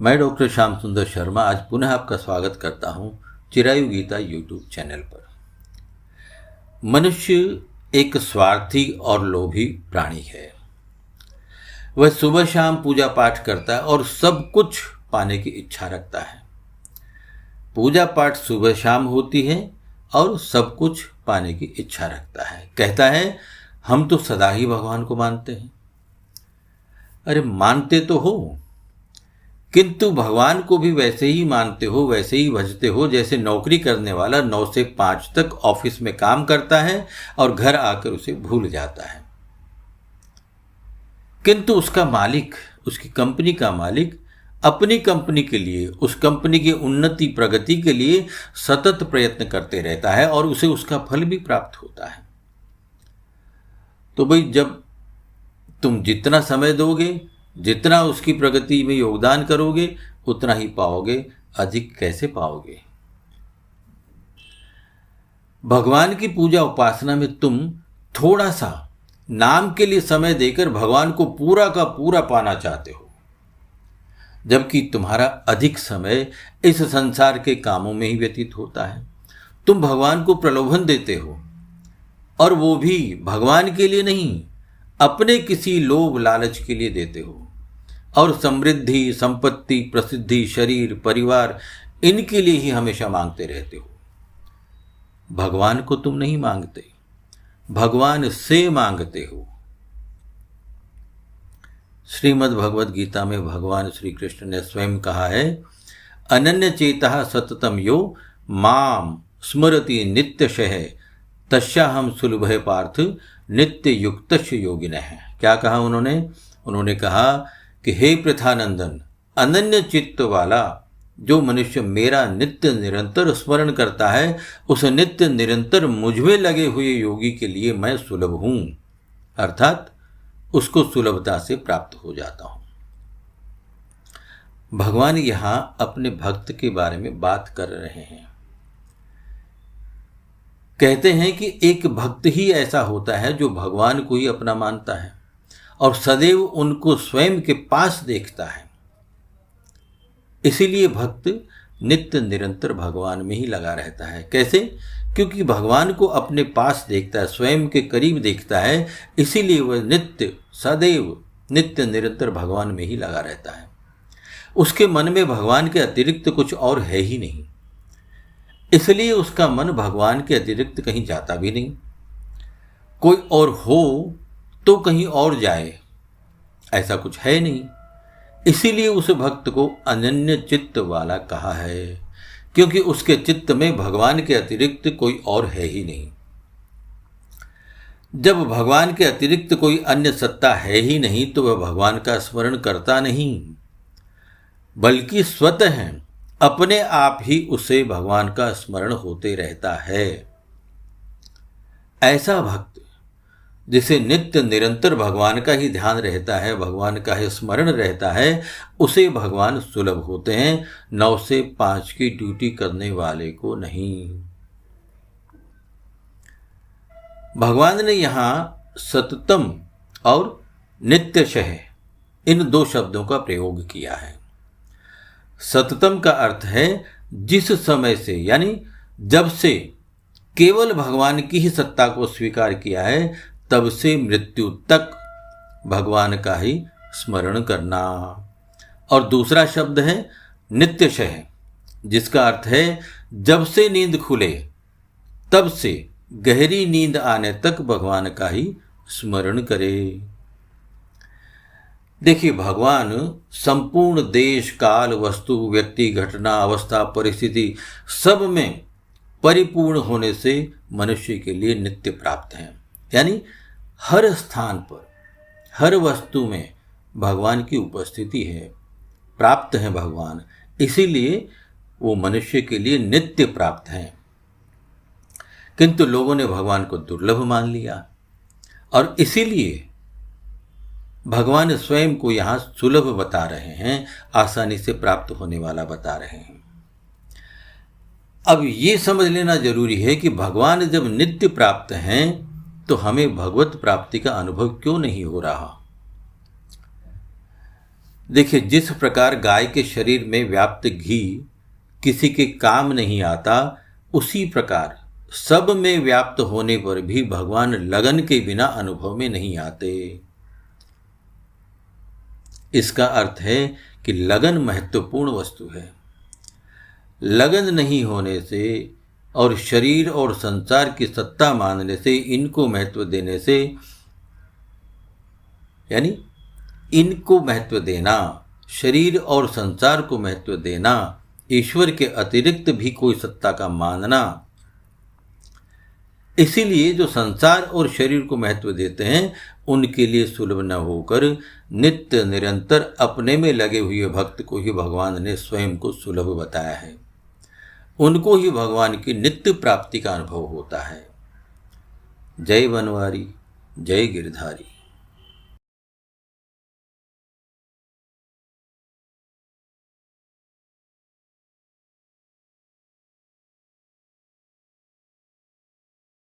मैं डॉक्टर श्याम सुंदर शर्मा आज पुनः आपका स्वागत करता हूं चिरायु गीता यूट्यूब चैनल पर। मनुष्य एक स्वार्थी और लोभी प्राणी है। वह सुबह शाम पूजा पाठ करता है और सब कुछ पाने की इच्छा रखता है। पूजा पाठ सुबह शाम होती है और सब कुछ पाने की इच्छा रखता है। कहता है हम तो सदा ही भगवान को मानते हैं। अरे मानते तो हो, किंतु भगवान को भी वैसे ही मानते हो, वैसे ही भजते हो जैसे नौकरी करने वाला 9 से 5 तक ऑफिस में काम करता है और घर आकर उसे भूल जाता है। किंतु उसका मालिक, उसकी कंपनी का मालिक अपनी कंपनी के लिए, उस कंपनी की उन्नति प्रगति के लिए सतत प्रयत्न करते रहता है और उसे उसका फल भी प्राप्त होता है। तो भाई, जब तुम जितना समय दोगे, जितना उसकी प्रगति में योगदान करोगे, उतना ही पाओगे, अधिक कैसे पाओगे। भगवान की पूजा उपासना में तुम थोड़ा सा नाम के लिए समय देकर भगवान को पूरा का पूरा पाना चाहते हो, जबकि तुम्हारा अधिक समय इस संसार के कामों में ही व्यतीत होता है। तुम भगवान को प्रलोभन देते हो, और वो भी भगवान के लिए नहीं, अपने किसी लोभ लालच के लिए देते हो, और समृद्धि, संपत्ति, प्रसिद्धि, शरीर, परिवार, इनके लिए ही हमेशा मांगते रहते हो। भगवान को तुम नहीं मांगते, भगवान से मांगते हो। श्रीमद् भगवद गीता में भगवान श्री कृष्ण ने स्वयं कहा है, अनन्य चेतः सततम यो माम स्मरति नित्यशः तस्याहं सुलभः पार्थ नित्य युक्तस्य योगिनः। क्या कहा उन्होंने कहा कि हे प्रथानंदन, अनन्य चित्त वाला जो मनुष्य मेरा नित्य निरंतर स्मरण करता है, उस नित्य निरंतर मुझमें लगे हुए योगी के लिए मैं सुलभ हूं, अर्थात उसको सुलभता से प्राप्त हो जाता हूं। भगवान यहां अपने भक्त के बारे में बात कर रहे हैं। कहते हैं कि एक भक्त ही ऐसा होता है जो भगवान को ही अपना मानता है और सदैव उनको स्वयं के पास देखता है। इसीलिए भक्त नित्य निरंतर भगवान में ही लगा रहता है। कैसे? क्योंकि भगवान को अपने पास देखता है, स्वयं के करीब देखता है, इसीलिए वह नित्य सदैव नित्य निरंतर भगवान में ही लगा रहता है। उसके मन में भगवान के अतिरिक्त कुछ और है ही नहीं, इसलिए उसका मन भगवान के अतिरिक्त कहीं जाता भी नहीं। कोई और हो तो कहीं और जाए, ऐसा कुछ है नहीं। इसीलिए उस भक्त को अनन्य चित्त वाला कहा है, क्योंकि उसके चित्त में भगवान के अतिरिक्त कोई और है ही नहीं। जब भगवान के अतिरिक्त कोई अन्य सत्ता है ही नहीं, तो वह भगवान का स्मरण करता नहीं, बल्कि स्वतः अपने आप ही उसे भगवान का स्मरण होते रहता है। ऐसा भक्त जिसे नित्य निरंतर भगवान का ही ध्यान रहता है, भगवान का ही स्मरण रहता है, उसे भगवान सुलभ होते हैं, 9 से 5 की ड्यूटी करने वाले को नहीं। भगवान ने यहां सततम और नित्यशः इन 2 शब्दों का प्रयोग किया है। सततम का अर्थ है जिस समय से, यानी जब से केवल भगवान की ही सत्ता को स्वीकार किया है, तब से मृत्यु तक भगवान का ही स्मरण करना। और दूसरा शब्द है नित्यशः, जिसका अर्थ है जब से नींद खुले तब से गहरी नींद आने तक भगवान का ही स्मरण करे। देखिए, भगवान संपूर्ण देश, काल, वस्तु, व्यक्ति, घटना, अवस्था, परिस्थिति सब में परिपूर्ण होने से मनुष्य के लिए नित्य प्राप्त हैं। यानी हर स्थान पर, हर वस्तु में भगवान की उपस्थिति है, प्राप्त है भगवान, इसीलिए वो मनुष्य के लिए नित्य प्राप्त हैं। किंतु लोगों ने भगवान को दुर्लभ मान लिया और इसीलिए भगवान स्वयं को यहाँ सुलभ बता रहे हैं, आसानी से प्राप्त होने वाला बता रहे हैं। अब ये समझ लेना जरूरी है कि भगवान जब नित्य प्राप्त हैं, तो हमें भगवत प्राप्ति का अनुभव क्यों नहीं हो रहा। देखिए, जिस प्रकार गाय के शरीर में व्याप्त घी किसी के काम नहीं आता, उसी प्रकार सब में व्याप्त होने पर भी भगवान लगन के बिना अनुभव में नहीं आते। इसका अर्थ है कि लगन महत्वपूर्ण वस्तु है। लगन नहीं होने से और शरीर और संसार की सत्ता मानने से, इनको महत्व देने से, यानी इनको महत्व देना, शरीर और संसार को महत्व देना, ईश्वर के अतिरिक्त भी कोई सत्ता का मानना, इसीलिए जो संसार और शरीर को महत्व देते हैं उनके लिए सुलभ न होकर नित्य निरंतर अपने में लगे हुए भक्त को ही भगवान ने स्वयं को सुलभ बताया है। उनको ही भगवान की नित्य प्राप्ति का अनुभव होता है। जय बनवारी, जय गिरधारी।